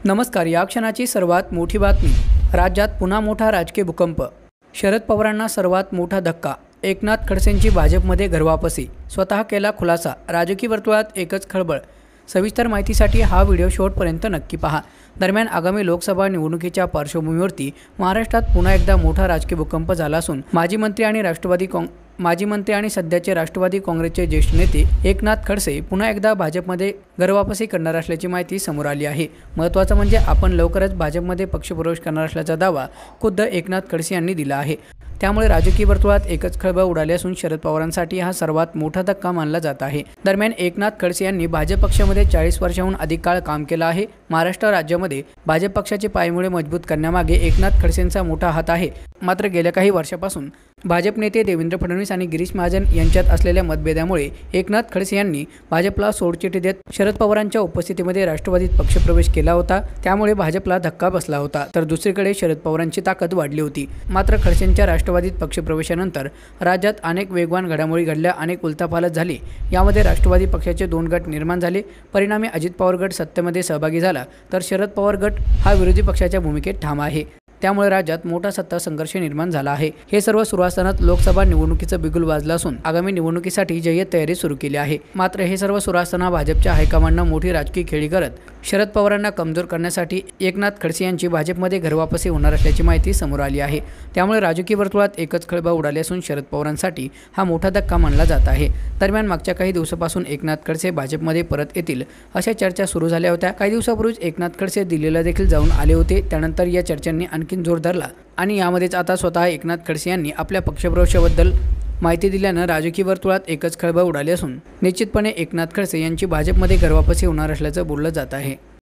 नमस्कार. या क्षणाची सर्वात मोठी बातमी. राज्यात पुन्हा मोठा राजकीय भूकंप. शरद पवारांना सर्वात मोठा धक्का. एकनाथ खडसेंची भाजपमध्ये घरवापसी. स्वतः केला खुलासा. राजकीय वर्तुळात एकच खळबळ. सविस्तर माहितीसाठी हा व्हिडिओ शेवटपर्यंत नक्की पहा. दरम्यान आगामी लोकसभा निवडणुकीच्या पार्श्वभूमीवरती महाराष्ट्रात पुन्हा एकदा मोठा राजकीय भूकंप झाला असून माजी मंत्री आणि सध्याचे राष्ट्रवादी काँग्रेसचे ज्येष्ठ नेते एकनाथ खडसे पुन्हा एकदा भाजपमध्ये घरवापसी करणार असल्याची माहिती समोर आली आहे. महत्त्वाचं म्हणजे आपण लवकरच भाजपमध्ये पक्षप्रवेश करणार असल्याचा दावा खुद्द एकनाथ खडसे यांनी दिला आहे. त्यामुळे राजकीय वर्तुळात एकच खळबळ उडाली असून शरद पवारांसाठी हा सर्वात मोठा धक्का मानला जात आहे. दरम्यान एकनाथ खडसे यांनी भाजप पक्षामध्ये 40 वर्षांहून अधिक काळ काम केलं आहे. महाराष्ट्र राज्यामध्ये भाजप पक्षाचे पायमुळे मजबूत करण्यामागे एकनाथ खडसेंचा मोठा हात आहे. मात्र गेल्या काही वर्षापासून भाजप नेते देवेंद्र फडणवीस आणि गिरीश महाजन यांच्यात असलेल्या मतभेदामुळे एकनाथ खडसे यांनी भाजपला सोडचिठ्ठी देत शरद पवारांच्या उपस्थितीमध्ये राष्ट्रवादीत पक्षप्रवेश केला होता. त्यामुळे भाजपला धक्का बसला होता. तर दुसरीकडे शरद पवारांची ताकद वाढली होती. मात्र खडसेंच्या राष्ट्रवादीत पक्षप्रवेशानंतर राज्यात अनेक वेगवान घडामोडी घडल्या. अनेक उलथापालथ झाली. यामध्ये राष्ट्रवादी पक्षाचे 2 गट निर्माण झाले. परिणामी अजित पवार गट सत्तेमध्ये सहभागी झाला तर शरद पवार गट हा विरोधी पक्षाच्या भूमिकेत ठाम आहे. त्यामुळे राज्यात मोठा सत्ता संघर्ष निर्माण झाला आहे. हे सर्व सुरू असतानाच लोकसभा निवडणुकीचं बिगुल वाजलं असून आगामी निवडणुकीसाठी जय्यत तयारी सुरू केली आहे. मात्र हे सर्व सुरू असताना भाजपच्या हायकमांडनं मोठी राजकीय खेळी करत शरद पवारांना कमजोर करण्यासाठी एकनाथ खडसे यांची भाजपमध्ये घरवापसी होणार असल्याची माहिती समोर आली आहे. त्यामुळे राजकीय वर्तुळात एकच खळबळ उडाली असून शरद पवारांसाठी हा मोठा धक्का मानला जात आहे. दरम्यान मागच्या काही दिवसापासून एकनाथ खडसे भाजपमध्ये परत येतील अशा चर्चा सुरू झाल्या होत्या. काही दिवसापूर्वीच एकनाथ खडसे दिल्लीला देखील जाऊन आले होते. त्यानंतर या चर्चांनी आणखीन जोर धरला आणि यामध्येच आता स्वतः एकनाथ खडसे यांनी आपल्या पक्षप्रवेशाबद्दल माहिती दिल्यानं राजकीय वर्तुळात एकच खळबळ उडाली असून निश्चितपणे एकनाथ खडसे यांची भाजपमध्ये घरवापसी होणार असल्याचं बोललं जात आहे.